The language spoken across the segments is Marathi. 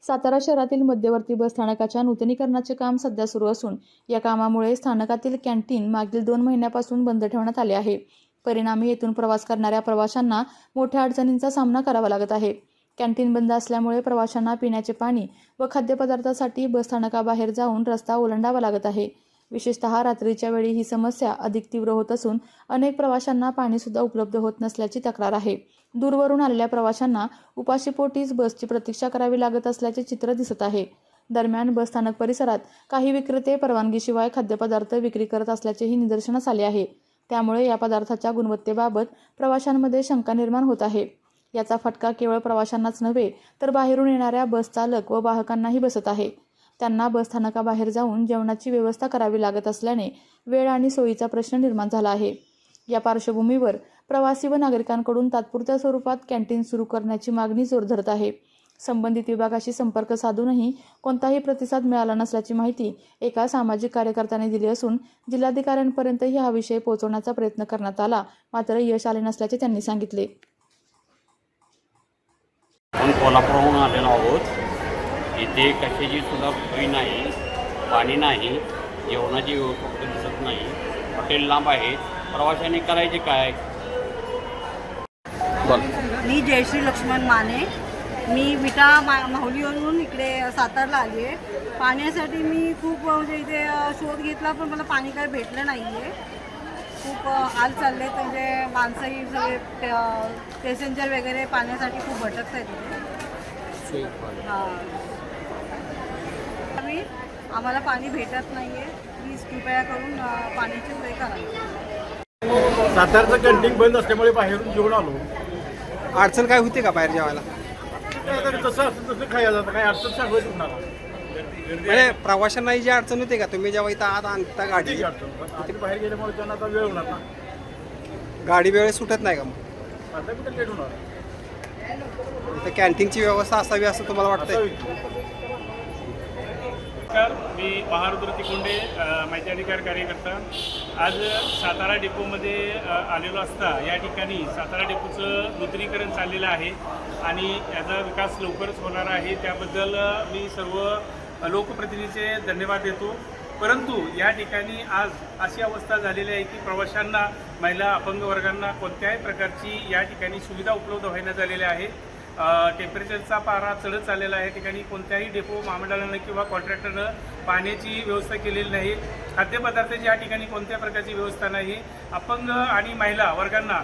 सातारा शहरातील मध्यवर्ती बस स्थानकाच्या नूतनीकरणाचे काम सध्या सुरू असून या कामामुळे स्थानकातील कॅन्टीन मागील 2 महिन्यापासून बंद ठेवण्यात आले आहे। परिणामी येथून प्रवास करणाऱ्या प्रवाशांना मोठ्या अडचणींचा सामना करावा लागत आहे। कॅन्टीन बंद असल्यामुळे प्रवाशांना पिण्याचे पाणी व खाद्यपदार्थासाठी बस स्थानकाबाहेर जाऊन रस्ता ओलांडावा लागत आहे। विशेषतः रात्रीच्या वेळी ही समस्या अधिक तीव्र होत असून अनेक प्रवाशांना पाणी सुद्धा उपलब्ध होत नसल्याची तक्रार आहे। दूरवरून आलेल्या प्रवाशांना उपाशीपोटीच बसची प्रतीक्षा करावी लागत असल्याचे चित्र दिसत आहे। दरम्यान बस स्थानक परिसरात काही विक्रेते परवानगीशिवाय खाद्यपदार्थ विक्री करत असल्याचेही निदर्शनास आले आहे। त्यामुळे या पदार्थाच्या गुणवत्तेबाबत प्रवाशांमध्ये शंका निर्माण होत आहे। याचा फटका केवळ प्रवाशांनाच नव्हे तर बाहेरून येणाऱ्या बस चालक व वाहकांनाही बसत आहे। त्यांना बस स्थानकाबाहेर जाऊन जेवणाची व्यवस्था करावी लागत असल्याने वेळ आणि सोयीचा प्रश्न निर्माण झाला आहे। या पार्श्वभूमीवर प्रवासी व नागरिकांकडून तात्पुरत्या स्वरूपात कॅन्टीन सुरू करण्याची मागणी जोर धरत आहे। संबंधित विभागाशी संपर्क साधूनही कोणताही प्रतिसाद मिळाला नसल्याची माहिती एका सामाजिक कार्यकर्त्याने दिली असून जिल्हाधिकाऱ्यांपर्यंतही हा विषय पोहोचवण्याचा प्रयत्न करण्यात आला, मात्र यश आले नसल्याचे त्यांनी सांगितले। आपण कोल्हापूरहून आलेलो आहोत। इथे कशाची सुद्धा सोय नाही, पाणी नाही, जेवणाची व्यवस्था दिसत नाही, हॉटेल लांब आहे, प्रवाशांनी करायचे काय? मी जयश्री लक्ष्मण माने, मी विटा माहुलीवरून इकडे सातारला आली आहे। पाण्यासाठी मी खूप म्हणजे इथे शोध घेतला पण मला पाणी काही भेटलं नाही आहे। खूप हाल चालले, म्हणजे माणसंही सगळे पॅसेंजर वगैरे पाण्यासाठी खूप भटकत आहेत इथे। हां, आम्हाला पाणी भेटत नाही आहे, प्लीज कृपया करून पाण्याची सोय करा। सातारचं कॅन्टीन बंद असल्यामुळे बाहेरून जेवण आलो। अडचण काय होते का बाहेर जेवायला? तसं असं तसं खायला जातं, काय अडचण सांगायची तुम्हाला? म्हणजे प्रवाशांना जी अडचण होते का? तुम्ही जेव्हा इथं आत आणता गाडी, किती अडचण आता बाहेर गेल्यामुळे त्यांना आता वेळ होणार ना, गाडी वेळेत सुटत नाही का? मग आता कुठे लेट होणार? इथं कॅन्टीनची व्यवस्था असावी असं तुम्हाला वाटतंय? मी महारुद्र तिकोंडे, माहिती अधिकार कार्यकर्ता। आज सातारा डेपोमध्ये आलेलो असता या ठिकाणी सातारा डेपोचं नूतनीकरण चाललेलं आहे आणि याचा विकास लवकरच होणार आहे। त्याबद्दल मी सर्व लोकप्रतिनिधीचे धन्यवाद देतो। परंतु या ठिकाणी आज अशी अवस्था झालेली आहे की प्रवाशांना, महिला, अपंग वर्गांना कोणत्याही प्रकारची या ठिकाणी सुविधा उपलब्ध होण्यात झालेल्या आहे। टेम्परेचरचा पारा चढत चाललेला आहे। ठिकाणी कोणत्याही डेपो महामंडळानं किंवा कॉन्ट्रॅक्टरनं पाण्याची व्यवस्था केलेली नाही। खाद्यपदार्थाची या ठिकाणी कोणत्या प्रकारची व्यवस्था नाही। अपंग आणि महिला वर्गांना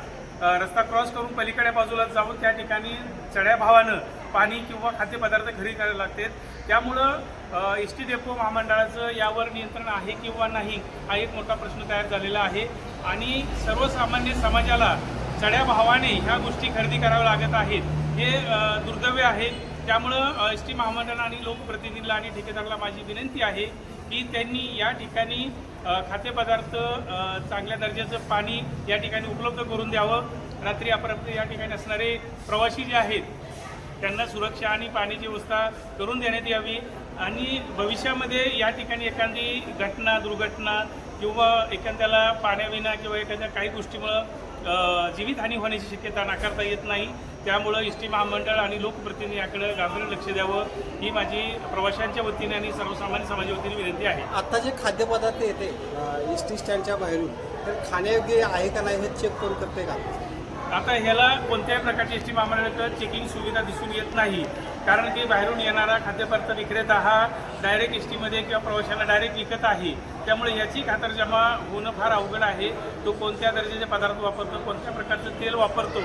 रस्ता क्रॉस करून पलीकडे बाजूला जाऊन त्या ठिकाणी चढ्या भावानं पाणी किंवा खाद्यपदार्थ खरेदी करायला लागतात। त्यामुळं एस टी डेपो महामंडळाचं यावर नियंत्रण आहे किंवा नाही हा एक मोठा प्रश्न तयार झालेला आहे आणि सर्वसामान्य समाजाला चढ्या भावाने ह्या गोष्टी खरेदी कराव्या लागत आहेत। हे दुर्दैव आहे। त्यामुळं एस टी महामंडळ आणि लोकप्रतिनिधीला आणि ठेकेदाराला माझी विनंती आहे की त्यांनी या ठिकाणी खाद्यपदार्थ, चांगल्या दर्जाचं पाणी या ठिकाणी उपलब्ध करून द्यावं। रात्री अपरात्री या ठिकाणी असणारे प्रवासी जे आहेत त्यांना सुरक्षा आणि पाण्याची व्यवस्था करून देण्यात यावी आणि भविष्यामध्ये या ठिकाणी एखादी घटना, दुर्घटना किंवा एखाद्याला पाण्याविना किंवा एखाद्या काही गोष्टीमुळं जीवितहानी होण्याची शक्यता नाकारता येत नाही। त्यामुळं एस टी महामंडळ आणि लोकप्रतिनिधी याकडे गांभीर्याने लक्ष द्यावं ही माझी प्रवाशांच्या वतीने आणि सर्वसामान्य समाजाच्या वतीने विनंती आहे। आता जे खाद्यपदार्थ येते एस टी स्टँडच्या बाहेरून, तर खाण्यायोग्य आहे का नाही हे चेक करून करते का? आता ह्याला कोणत्याही प्रकारची एस टी महामंडळाकडे चेकिंग सुविधा दिसून येत नाही, कारण की बाहेरून येणारा खाद्यपदार्थ विक्रेता हा डायरेक्ट एस टीमध्ये किंवा प्रवाशांना डायरेक्ट विकत आहे। त्यामुळे याची खातरजमा होणं फार अवघड आहे। तो कोणत्या दर्जाचे पदार्थ वापरतो, कोणत्या प्रकारचं तेल वापरतो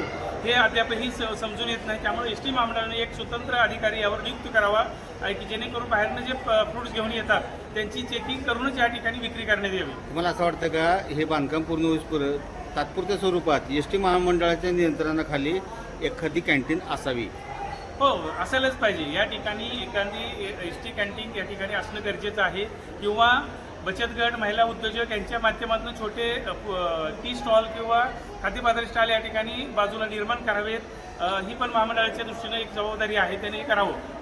हे अद्यापही समजून येत नाही। त्यामुळे एस टी महामंडळाने एक स्वतंत्र अधिकारी यावर नियुक्त करावा की जेणेकरून बाहेरनं जे फ्रूट्स घेऊन येतात त्यांची चेकिंग करूनच या ठिकाणी विक्री करण्यात यावी। तुम्हाला असं वाटतं का हे बांधकाम पूर्ण होईपर्यंत तात्पुरत्या स्वरूपात एस टी महामंडळाच्या नियंत्रणाखाली एखादी कॅन्टीन असावी? हो, असायलाच पाहिजे। या ठिकाणी एखादी एस टी कॅन्टीन या ठिकाणी असणं गरजेचं आहे किंवा बचत गट, महिला उद्योजक यांच्या माध्यमातून छोटे टी स्टॉल किंवा खाद्यपदार्थ स्टॉल या ठिकाणी बाजूला निर्माण करावेत। ही पण महामंडळाच्या दृष्टीने एक जबाबदारी आहे, त्याने करावं।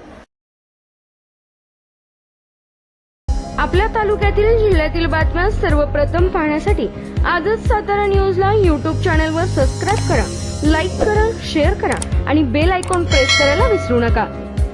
आपल्या तालुक्यातील जिल्ह्यातील बातम्या सर्वप्रथम पाहण्यासाठी आजच सातारा न्यूजला यूट्यूब चॅनलवर सबस्क्राईब करा, लाईक करा, शेअर करा आणि बेल आयकॉन प्रेस करायला विसरू नका।